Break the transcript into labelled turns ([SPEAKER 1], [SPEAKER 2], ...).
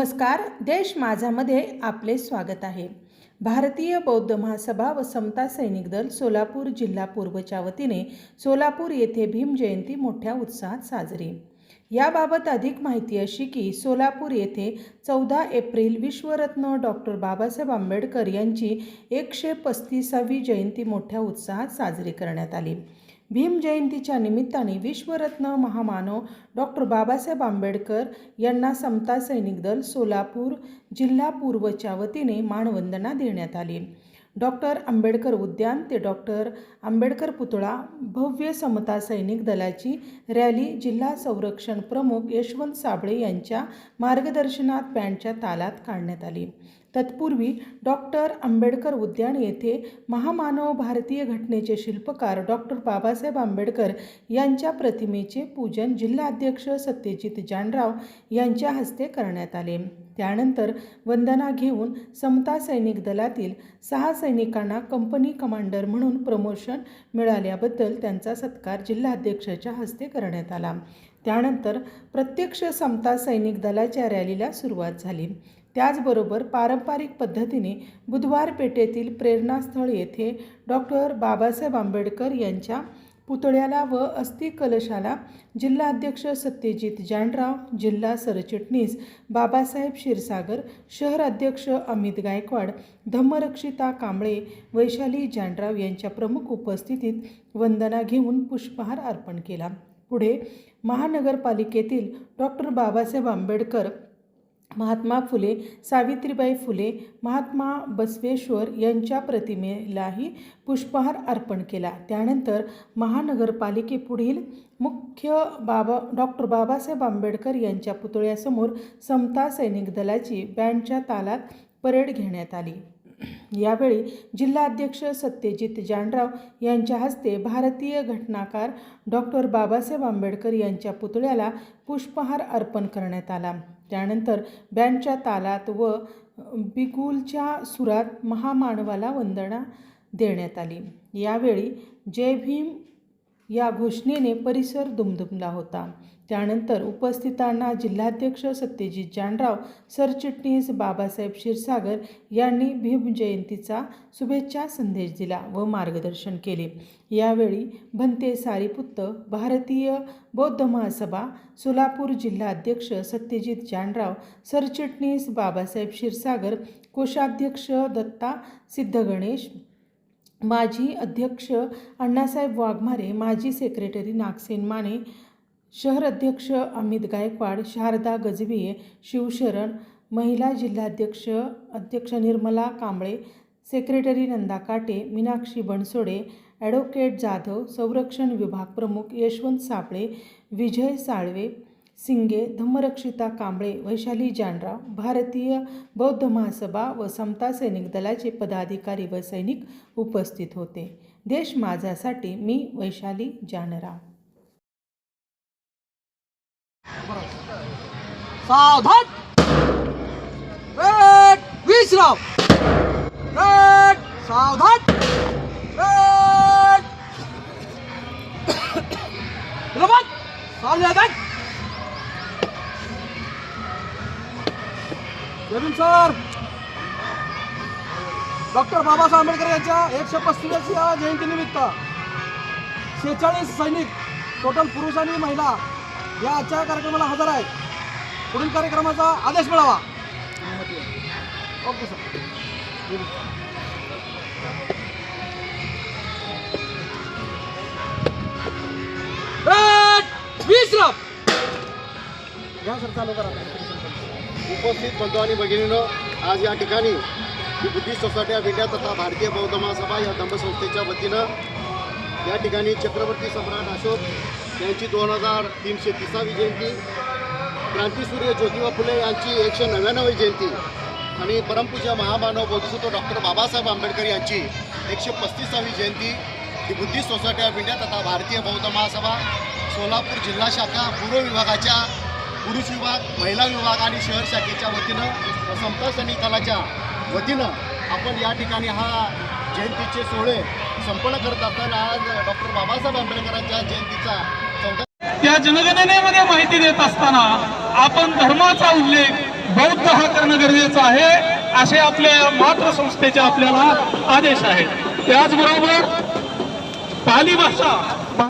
[SPEAKER 1] नमस्कार. देश माझामध्ये आपले स्वागत आहे. भारतीय बौद्ध महासभा व समता सैनिक दल सोलापूर जिल्हा पूर्वच्या वतीने सोलापूर येथे भीम जयंती मोठ्या उत्साहात साजरी. याबाबत अधिक माहिती अशी की सोलापूर येथे 14 एप्रिल विश्वरत्न डॉक्टर बाबासाहेब आंबेडकर यांची 135वी जयंती मोठ्या उत्साहात साजरी करण्यात आली. भीम जयंतीच्या निमित्ताने विश्वरत्न महामानव डॉक्टर बाबासाहेब आंबेडकर यांना समता सैनिक दल सोलापूर जिल्हा पूर्वच्या वतीने मानवंदना देण्यात आली. डॉक्टर आंबेडकर उद्यान ते डॉक्टर आंबेडकर पुतळा भव्य समता सैनिक दलाची रॅली जिल्हा संरक्षण प्रमुख यशवंत साबळे यांच्या मार्गदर्शनात बँडच्या तालात काढण्यात आली. तत्पूर्वी डॉक्टर आंबेडकर उद्यान येथे महामानव भारतीय घटनेचे शिल्पकार डॉक्टर बाबासाहेब आंबेडकर यांच्या प्रतिमेचे पूजन जिल्हाध्यक्ष सत्यजित जानराव यांच्या हस्ते करण्यात आले. त्यानंतर वंदना घेऊन समता सैनिक दलातील 6 सैनिकांना कंपनी कमांडर म्हणून प्रमोशन मिळाल्याबद्दल त्यांचा सत्कार जिल्हाध्यक्षाच्या हस्ते करण्यात आला. त्यानंतर प्रत्यक्ष समता सैनिक दलाच्या रॅलीला सुरुवात झाली. त्याचबरोबर पारंपरिक पद्धतीने बुधवार पेठेतील प्रेरणास्थळ येथे डॉक्टर बाबासाहेब आंबेडकर यांच्या पुतळ्याला व अस्थि कलशाला जिल्हाध्यक्ष सत्यजित जानराव, जिल्हा सरचिटणीस बाबासाहेब क्षीरसागर, शहर अध्यक्ष अमित गायकवाड, धम्मरक्षिता कांबळे, वैशाली जानराव यांच्या प्रमुख उपस्थितीत वंदना घेऊन पुष्पहार अर्पण केला. पुढे महानगरपालिकेतील डॉक्टर बाबासाहेब आंबेडकर, महात्मा फुले, सावित्रीबाई फुले, महात्मा बसवेश्वर यांच्या प्रतिमेलाही पुष्पहार अर्पण केला. त्यानंतर महानगरपालिकेपुढील मुख्य डॉक्टर बाबासाहेब आंबेडकर यांच्या पुतळ्यासमोर समता सैनिक दलाची बँडच्या तालात परेड घेण्यात आली. यावेळी जिल्हाध्यक्ष सत्यजित जानराव यांच्या हस्ते भारतीय घटनाकार डॉक्टर बाबासाहेब आंबेडकर यांच्या पुतळ्याला पुष्पहार अर्पण करण्यात आला. त्यानंतर बँडच्या तालात व बिगुलच्या सुरात महामानवाला वंदना देण्यात आली. यावेळी जय भीम या घोषणेने परिसर दुमदुमला होता. त्यानंतर उपस्थितांना जिल्हाध्यक्ष सत्यजित जानराव, सरचिटणीस बाबासाहेब क्षीरसागर यांनी भीम जयंतीचा शुभेच्छा संदेश दिला व मार्गदर्शन केले. यावेळी भंते सारीपुत्त, भारतीय बौद्ध महासभा सोलापूर जिल्हाध्यक्ष सत्यजित जानराव, सरचिटणीस बाबासाहेब क्षीरसागर, कोषाध्यक्ष दत्ता सिद्धगणेश, माजी अध्यक्ष अण्णासाहेब वाघमारे, माजी सेक्रेटरी नागसेन माने, शहर अध्यक्ष अमित गायकवाड, शारदा गजबिये, शिवशरण, महिला अध्यक्ष निर्मला कांबळे, सेक्रेटरी नंदा काटे, मीनाक्षी बनसोडे, ॲडव्होकेट जाधव, संरक्षण विभाग प्रमुख यशवंत साबळे, विजय साळवे सिंगे, धम्मरक्षिता कांबळे, वैशाली जानराव, भारतीय बौद्ध महासभा व समता सैनिक दलाचे पदाधिकारी व सैनिक उपस्थित होते. देश माझासाठी मी वैशाली जानराव.
[SPEAKER 2] सावधान, रेड विश्राम, रेड सावधान, रेड लवत सामने बॅक. जमीन सर, डॉक्टर बाबासाहेब आंबेडकर यांच्या 135व्या जयंतीनिमित्त 46 सैनिक टोटल पुरुष आणि महिला या आजच्या कार्यक्रमाला हजर आहेत. पुढील कार्यक्रमाचा आदेश मिळावा. Okay sir. विश्राम घ्या सर, चालू करा.
[SPEAKER 3] उपस्थित बंधू आणि भगिनींनो, आज या ठिकाणी बुद्धिस्ट सोसायटी ऑफ इंडिया तथा भारतीय बौद्ध महासभा या धम्मसंस्थेच्या वतीनं या ठिकाणी छत्रपती सम्राट अशोक यांची 2330वी जयंती, क्रांतीसूर्य ज्योतिबा फुले यांची 199वी जयंती आणि परमपूज्य महामानव बोधिसत्व डॉक्टर बाबासाहेब आंबेडकर यांची 135वी जयंती ही बुद्धिस्ट सोसायटी ऑफ इंडिया तथा भारतीय बौद्ध महासभा सोलापूर जिल्हा शाखा पूर्व विभागाच्या पुरुष विभाग, महिला विभाग आणि शहर शाखेच्या वतीनं समता सैनिक दलाच्या वतीनं आपण या ठिकाणी हा जयंतीचे सोहळे संपन्न करत असताना आज डॉक्टर बाबासाहेब आंबेडकरांच्या जयंतीचा
[SPEAKER 4] त्या जनगणनेमध्ये माहिती देत असताना आपण धर्माचा उल्लेख बौद्ध हा करणं गरजेचं आहे असे आपल्या मातृसंस्थेचे आपल्याला आदेश आहेत. त्याचबरोबर पाली भाषा